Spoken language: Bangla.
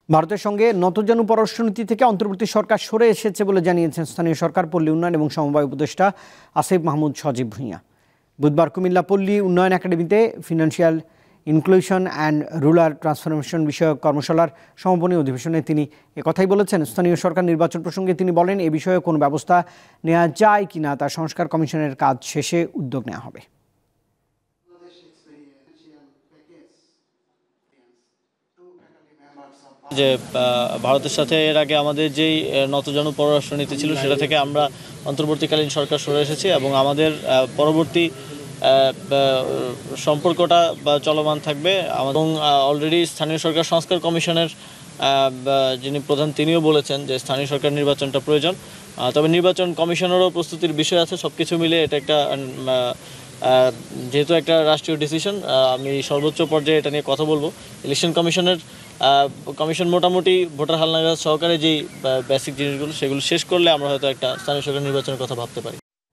ভারতের সঙ্গে নতজানু পররাষ্ট্রনীতি থেকে অন্তর্বর্তী সরকার সরে এসেছে বলে জানিয়েছেন স্থানীয় সরকার, পল্লী উন্নয়ন এবং সমবায় উপদেষ্টা আসিফ মাহমুদ সজীব ভূঁইয়া। বুধবার কুমিল্লা পল্লী উন্নয়ন একাডেমিতে financial inclusion and rural transformation বিষয়ক কর্মশালার সমাপনী অধিবেশনে তিনি একথাই বলেছেন। স্থানীয় সরকার নির্বাচন প্রসঙ্গে তিনি বলেন, এ বিষয়ে কোনো ব্যবস্থা নেওয়া যায় কিনা তা সংস্কার কমিশনের কাজ শেষে উদ্যোগ নেওয়া হবে। যে ভারতের সাথে এর আগে আমাদের যেই নতজানু পররাষ্ট্রনীতি ছিল সেটা থেকে আমরা অন্তর্বর্তীকালীন সরকার সরে এসেছি এবং আমাদের পরবর্তী সম্পর্কটা চলমান থাকবে। এবং অলরেডি স্থানীয় সরকার সংস্কার কমিশনের যিনি প্রধান তিনিও বলেছেন যে স্থানীয় সরকার নির্বাচনটা প্রয়োজন। তবে নির্বাচন কমিশনেরও প্রস্তুতির বিষয় আছে। সব কিছু মিলে এটা একটা যেহেতু একটা রাষ্ট্রীয় ডিসিশন, আমি সর্বোচ্চ পর্যায়ে এটা নিয়ে কথা বলবো। ইলেকশন কমিশন মোটামুটি ভোটার হালনাগাদ সহকারে যেই বেসিক জিনিসগুলো সেগুলো শেষ করলে আমরা হয়তো একটা স্থানীয় সরকার নির্বাচনের কথা ভাবতে পারি।